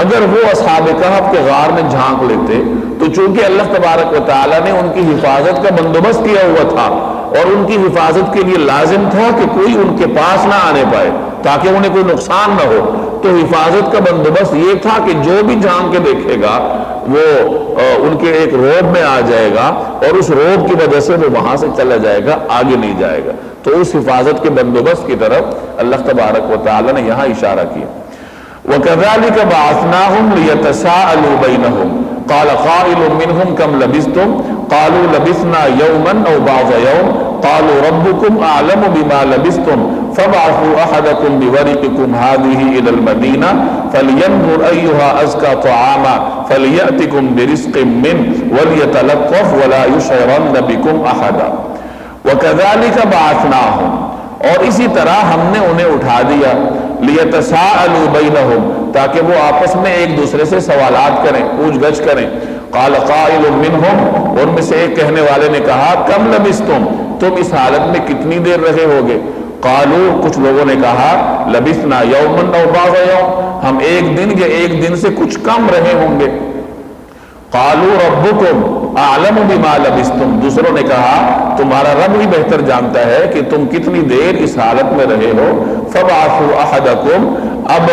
اگر وہ اصحاب کہف کے غار میں جھانک لیتے، تو چونکہ اللہ تبارک و تعالیٰ نے ان کی حفاظت کا بندوبست کیا ہوا تھا، اور ان کی حفاظت کے لیے لازم تھا کہ کوئی ان کے پاس نہ آنے پائے تاکہ انہیں کوئی نقصان نہ ہو، تو حفاظت کا بندوبست یہ تھا کہ جو بھی جھانک کے دیکھے گا وہ ان کے ایک روب میں آ جائے گا، اور اس روب کی وجہ سے وہ وہاں سے چلا جائے گا، آگے نہیں جائے گا۔ تو اس حفاظت کے بندوبست کی طرف اللہ تبارک و تعالیٰ نے یہاں اشارہ کیا۔ وَكَذَلِكَ بَعَثْنَاهُمْ لِيَتَسَاءَلُوا بَيْنَهُمْ قَالَ قَائِلٌ مِّنْهُمْ كَمْ لَبِثْتُمْ قَالُوا لَبِثْنَا يَوْمًا أَوْ بَعْضَ يَوْمٍ قَالُوا رَبُّكُمْ أَعْلَمُ بِمَا لَبِثْتُمْ فَابْعَثُوا أَحَدَكُمْ بِوَرِقِكُمْ هَٰذِهِ إِلَى الْمَدِينَةِ فَلْيَنظُرْ أَيُّهَا أَزْكَىٰ طَعَامًا فَلْيَأْتِكُمْ بِرِزْقٍ مِّنْهُ وَلْيَتَلَطَّفْ وَلَا يُشْعِرَنَّ بِكُمْ أَحَدًا وَكَذَلِكَ بَعَثْنَاهُمْ، اور اسی طرح ہم نے انہیں اٹھا دیا، لِيَتَسَاءَلُوا بَيْنَهُمْ، تاکہ وہ آپس میں ایک دوسرے سے سوالات کریں، پوچھ گچھ کریں۔ قَالَ قَائِلٌ مِّنْهُمْ، ان میں سے ایک کہنے والے نے کہا، کم لبثتم، تم اس حالت میں کتنی دیر رہے ہوگے؟ قالوا، کچھ لوگوں نے کہا، لبثنا یومن او بعض یوم، ہم ایک دن یا ایک دن سے کچھ کم رہے ہوں گے۔ قالوا ربکم اعلم بما لبثتم، دوسروں نے کہا تمہارا رب ہی بہتر جانتا ہے کہ تم کتنی دیر اس حالت میں رہے ہو۔ فبعثوا احدکم، اب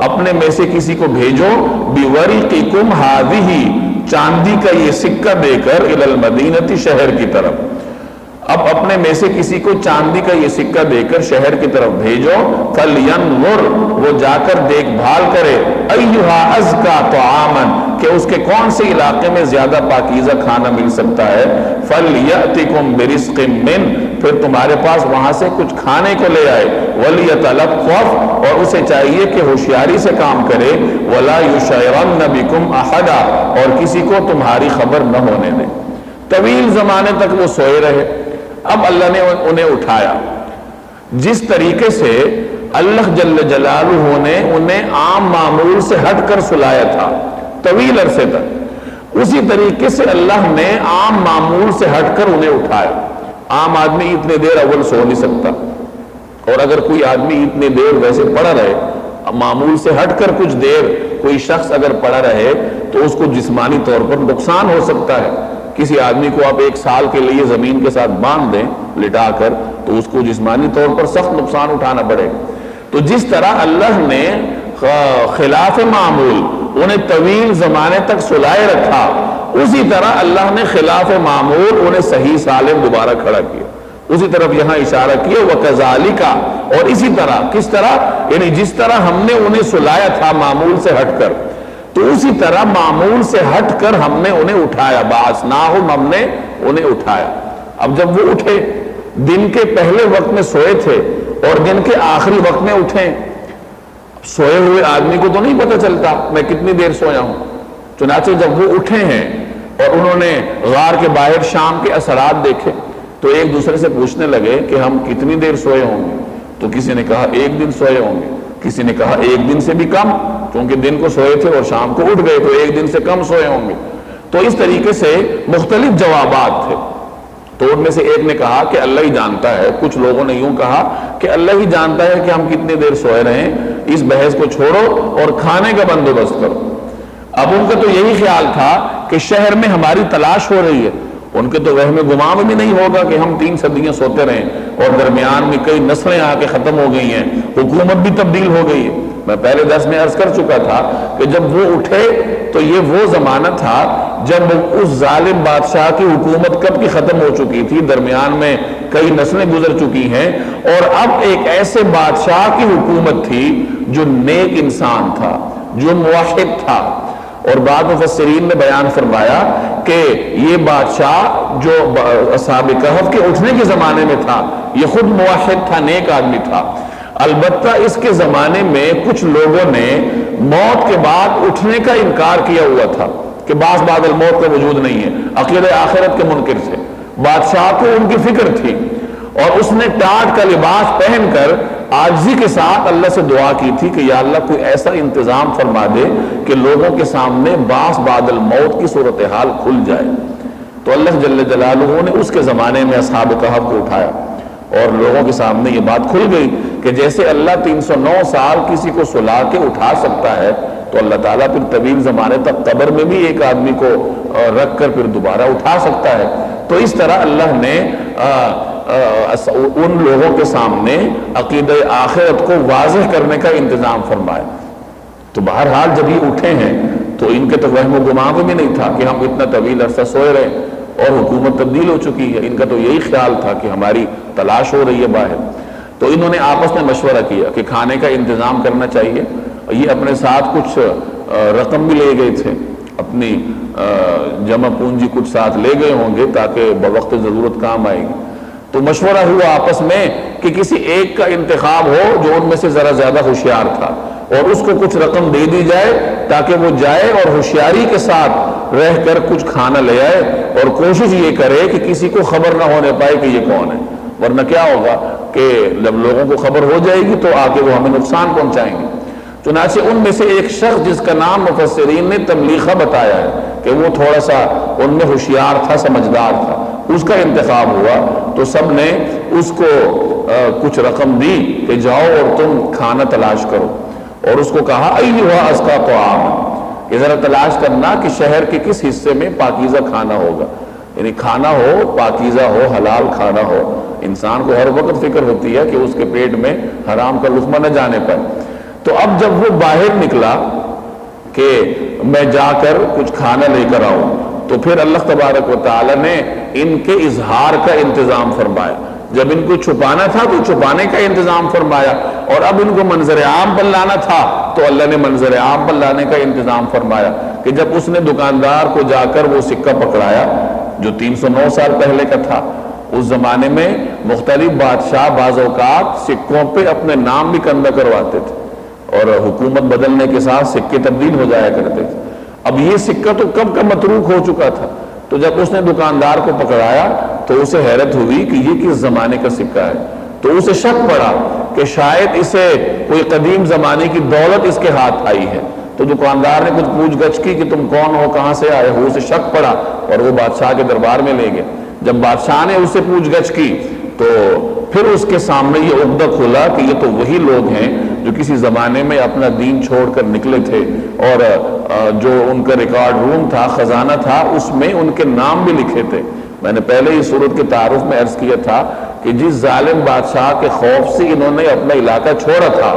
اپنے میں سے کسی کو بھیجو، بورقکم ہذہ، چاندی کا یہ سکہ دے کر، الی المدینہ، شہر کی طرف۔ اب اپنے میں سے کسی کو چاندی کا یہ سکہ دے کر شہر کی طرف بھیجو، فَلْيَنْظُرْ وہ جا کر دیکھ بھال کرے، أَيُّهَا أَزْكَى طَعَامًا کہ اس کے کون سے علاقے میں زیادہ پاکیزہ کھانا مل سکتا ہے، فَلْيَأْتِكُمْ بِرِزْقٍ مِّنْ پھر تمہارے پاس وہاں سے کچھ کھانے کو لے آئے، وَلْيَتَلَطَّفْ اور اسے چاہیے کہ ہوشیاری سے کام کرے، وَلَا يُشْعِرَنَّ بِكُمْ أَحَدًا اور کسی کو تمہاری خبر نہ ہونے دیں۔ طویل زمانے تک وہ سوئے رہے، اب اللہ نے انہیں اٹھایا۔ جس طریقے سے اللہ جل جلالہ نے انہیں عام معمول سے ہٹ کر سلایا تھا طویل عرصے تک، اسی طریقے سے اللہ نے عام معمول سے ہٹ کر انہیں اٹھایا۔ عام آدمی اتنے دیر اول سو نہیں سکتا، اور اگر کوئی آدمی اتنے دیر ویسے پڑا رہے، معمول سے ہٹ کر کچھ دیر کوئی شخص اگر پڑا رہے تو اس کو جسمانی طور پر نقصان ہو سکتا ہے۔ کسی آدمی کو آپ 1 سال کے لیے زمین کے ساتھ باندھ دیں لٹا کر تو اس کو جسمانی طور پر سخت نقصان اٹھانا پڑے گا۔ تو جس طرح اللہ نے خلاف معمول انہیں طویل زمانے تک سلائے رکھا، اسی طرح اللہ نے خلاف معمول انہیں صحیح سالم دوبارہ کھڑا کیا۔ اسی طرف یہاں اشارہ کیا وَكَذَلِكَ اور اسی طرح، کس طرح یعنی جس طرح ہم نے انہیں سلایا تھا معمول سے ہٹ کر، تو اسی طرح معمول سے ہٹ کر ہم نے انہیں اٹھایا، بعثناہم ہم نے انہیں اٹھایا۔ اب جب وہ اٹھے، دن کے پہلے وقت میں سوئے تھے اور دن کے آخری وقت میں اٹھے، سوئے ہوئے آدمی کو تو نہیں پتہ چلتا میں کتنی دیر سویا ہوں۔ چنانچہ جب وہ اٹھے ہیں اور انہوں نے غار کے باہر شام کے اثرات دیکھے تو ایک دوسرے سے پوچھنے لگے کہ ہم کتنی دیر سوئے ہوں گے، تو کسی نے کہا 1 دن سوئے ہوں گے، کسی نے کہا 1 دن سے بھی کم، کیونکہ دن کو سوئے تھے اور شام کو اٹھ گئے تو 1 دن سے کم سوئے ہوں گے۔ تو اس طریقے سے مختلف جوابات تھے۔ تو ان میں سے ایک نے کہا کہ اللہ ہی جانتا ہے، کچھ لوگوں نے یوں کہا کہ اللہ ہی جانتا ہے کہ ہم کتنی دیر سوئے رہے، اس بحث کو چھوڑو اور کھانے کا بندوبست کرو۔ اب ان کا تو یہی خیال تھا کہ شہر میں ہماری تلاش ہو رہی ہے، ان کے تو وہم گمان بھی نہیں ہوگا کہ ہم 3 صدیاں سوتے رہیں اور درمیان میں کئی نسلیں آ کے ختم ہو گئی ہیں، حکومت بھی تبدیل ہو گئی ہے۔ میں پہلے درس میں عرض کر چکا تھا کہ جب وہ اٹھے تو یہ وہ زمانہ تھا جب اس ظالم بادشاہ کی حکومت کب کی ختم ہو چکی تھی، درمیان میں کئی نسلیں گزر چکی ہیں، اور اب ایک ایسے بادشاہ کی حکومت تھی جو نیک انسان تھا، جو موحد تھا۔ اور بعض مفسرین نے بیان فرمایا کہ یہ بادشاہ جو اصحاب کہف کے اٹھنے کے زمانے میں تھا، یہ خود موحد تھا، نیک آدمی تھا۔ البتہ اس کے زمانے میں کچھ لوگوں نے موت کے بعد اٹھنے کا انکار کیا ہوا تھا کہ بعد الموت کا وجود نہیں ہے، عقیدہ آخرت کے منکر تھے۔ بادشاہ کو ان کی فکر تھی اور اس نے ٹاٹ کا لباس پہن کر عاجزی کے ساتھ اللہ سے دعا کی تھی کہ یا اللہ کوئی ایسا انتظام فرما دے کہ لوگوں کے سامنے بعد الموت کی صورتحال کھل جائے۔ تو اللہ جل جلالہ نے اس کے زمانے میں اصحاب کہف کو اٹھایا اور لوگوں کے سامنے یہ بات کھل گئی کہ جیسے اللہ 309 سال کسی کو سلا کے اٹھا سکتا ہے تو اللہ تعالیٰ پھر طویل زمانے تک قبر میں بھی ایک آدمی کو رکھ کر پھر دوبارہ اٹھا سکتا ہے۔ تو اس طرح اللہ نے ان لوگوں کے سامنے عقیدہ آخرت کو واضح کرنے کا انتظام فرمایا۔ تو بہرحال جب یہ اٹھے ہیں تو ان کے تو وہم و گمان بھی نہیں تھا کہ ہم اتنا طویل عرصہ سوئے رہے اور حکومت تبدیل ہو چکی ہے، ان کا تو یہی خیال تھا کہ ہماری تلاش ہو رہی ہے باہر۔ تو انہوں نے آپس میں مشورہ کیا کہ کھانے کا انتظام کرنا چاہیے۔ یہ اپنے ساتھ کچھ رقم بھی لے گئے تھے، اپنی جمع پونجی کچھ ساتھ لے گئے ہوں گے تاکہ بوقت ضرورت کام آئے گی۔ تو مشورہ ہوا آپس میں کہ کسی ایک کا انتخاب ہو جو ان میں سے ذرا زیادہ ہوشیار تھا اور اس کو کچھ رقم دے دی جائے تاکہ وہ جائے اور ہوشیاری کے ساتھ رہ کر کچھ کھانا لے آئے اور کوشش یہ کرے کہ کسی کو خبر نہ ہونے پائے کہ یہ کون ہے، ورنہ کیا ہوگا کہ جب لوگوں کو خبر ہو جائے گی تو آگے وہ ہمیں نقصان پہنچائیں گے۔ چنانچہ ان میں سے ایک شخص جس کا نام مفسرین نے تملیخہ بتایا ہے کہ وہ تھوڑا سا ان میں ہوشیار تھا، سمجھدار تھا، اس کا انتخاب ہوا۔ تو سب نے اس کو کچھ رقم دی کہ جاؤ اور تم کھانا تلاش کرو، اور اس کو کہا ایھا ازکی طعام، کہ ذرا تلاش کرنا کہ شہر کے کس حصے میں پاکیزہ کھانا ہوگا، یعنی کھانا ہو پاکیزہ ہو، حلال کھانا ہو۔ انسان کو ہر وقت فکر ہوتی ہے کہ اس کے پیٹ میں حرام کا لقمہ نہ جانے پائے۔ تو اب جب وہ باہر نکلا کہ میں جا کر کچھ کھانا لے کر آؤں، تو پھر اللہ تبارک و تعالی نے ان کے اظہار کا انتظام فرمایا۔ جب ان کو چھپانا تھا تو چھپانے کا انتظام فرمایا، اور اب ان کو منظر عام پر لانا تھا تو اللہ نے منظر عام پر لانے کا انتظام فرمایا کہ جب اس نے دکاندار کو جا کر وہ سکہ پکڑایا جو 309 سال پہلے کا تھا، اس زمانے میں مختلف بادشاہ بعض اوقات سکوں پہ اپنے نام بھی کندہ کرواتے تھے، اور حکومت بدلنے کے ساتھ سکے تبدیل ہو جایا کرتے تھے۔ اب یہ سکہ تو کب کا متروک ہو چکا تھا، تو جب اس نے دکاندار کو پکڑایا تو اسے حیرت ہوئی کہ یہ کس زمانے کا سکہ ہے، تو اسے شک پڑا کہ شاید اسے کوئی قدیم زمانے کی دولت اس کے ہاتھ آئی ہے۔ تو دکاندار نے کچھ پوچھ گچھ کی کہ تم کون ہو، کہاں سے آئے ہو، اسے شک پڑا اور وہ بادشاہ کے دربار میں لے گئے۔ جب بادشاہ نے اسے پوچھ گچھ کی تو پھر اس کے سامنے یہ عقدہ کھلا کہ یہ تو وہی لوگ ہیں جو کسی زمانے میں اپنا دین چھوڑ کر نکلے تھے، اور جو ان کا ریکارڈ روم تھا، خزانہ تھا، اس میں ان کے نام بھی لکھے تھے۔ میں نے پہلے ہی سورت کے تعارف میں عرض کیا تھا کہ جس ظالم بادشاہ کے خوف سے انہوں نے اپنا علاقہ چھوڑا تھا،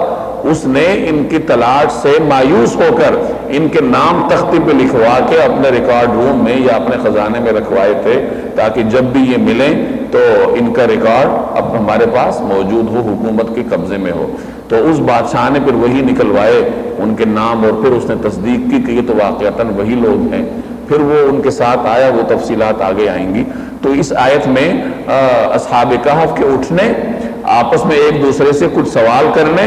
اس نے ان کی تلاش سے مایوس ہو کر ان کے نام تختی پہ لکھوا کے اپنے ریکارڈ روم میں یا اپنے خزانے میں رکھوائے تھے، تاکہ جب بھی یہ ملیں تو ان کا ریکارڈ اب ہمارے پاس موجود ہو، حکومت کے قبضے میں ہو۔ تو اس بادشاہ نے پھر وہی نکلوائے ان کے نام، اور پھر اس نے تصدیق کی کہ یہ تو واقعتاً وہی لوگ ہیں۔ پھر وہ ان کے ساتھ آیا، وہ تفصیلات آگے آئیں گی۔ تو اس آیت میں اصحاب کہف کے اٹھنے، آپس میں ایک دوسرے سے کچھ سوال کرنے،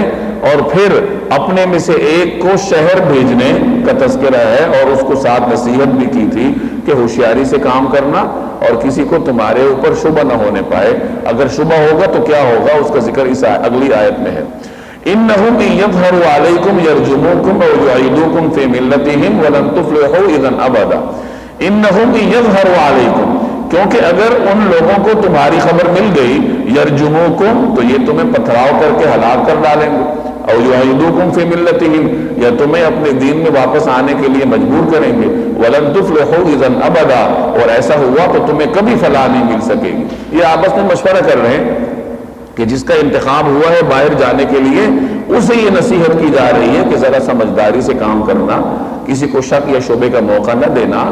اور پھر اپنے میں سے ایک کو شہر بھیجنے کا تذکرہ ہے، اور اس کو ساتھ نصیحت بھی کی تھی کہ ہوشیاری سے کام کرنا اور کسی کو تمہارے اوپر شبہ نہ ہونے پائے، اگر شبہ ہوگا تو کیا ہوگا اس کا ذکر اس اگلی آیت میں ہے۔ إِنَّهُمْ إِن يَظْهَرُوا عَلَيْكُمْ يَرْجُمُوكُمْ أَوْ يُعِيدُوكُمْ فِي مِلَّتِهِمْ وَلَن تُفْلِحُوا إِذًا أَبَدًا۔ إِنَّهُمْ إِن يَظْهَرُوا عَلَيْكُمْ، کیونکہ اگر ان لوگوں کو تمہاری خبر مل گئی، یرجموکم، تو یہ تمہیں پتھراؤ کر کے ہلاک کر ڈالیں گے، او یعیدوکم فی ملتہم، یا تمہیں اپنے دین میں واپس آنے کے لیے مجبور کریں گے، ولن تفلحوا اذا ابدا، اور ایسا ہوا تو تمہیں کبھی فلاح نہیں مل سکے گی۔ یہ آپس میں مشورہ کر رہے ہیں کہ جس کا انتخاب ہوا ہے باہر جانے کے لیے، اسے یہ نصیحت کی جا رہی ہے کہ ذرا سمجھداری سے کام کرنا، کسی کو شک یا شبے کا موقع نہ دینا،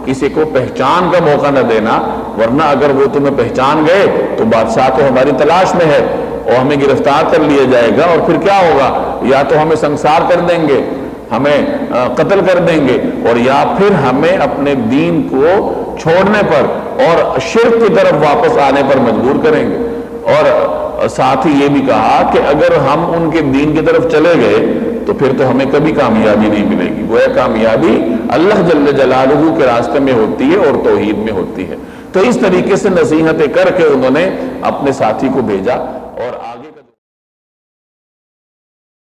کسی کو پہچان کا موقع نہ دینا، ورنہ اگر وہ تمہیں پہچان گئے تو بادشاہ تو ہماری تلاش میں ہے اور ہمیں گرفتار کر لیا جائے گا، اور پھر کیا ہوگا، یا تو ہمیں سنسار کر دیں گے، ہمیں قتل کر دیں گے، اور یا پھر ہمیں اپنے دین کو چھوڑنے پر اور شرک کی طرف واپس آنے پر مجبور کریں گے۔ اور ساتھ ہی یہ بھی کہا کہ اگر ہم ان کے دین کی طرف چلے گئے تو پھر تو ہمیں کبھی کامیابی نہیں ملے گی، گویا کامیابی اللہ جل جلالہ کے راستے میں ہوتی ہے اور توحید میں ہوتی ہے۔ تو اس طریقے سے نصیحتیں کر کے انہوں نے اپنے ساتھی کو بھیجا۔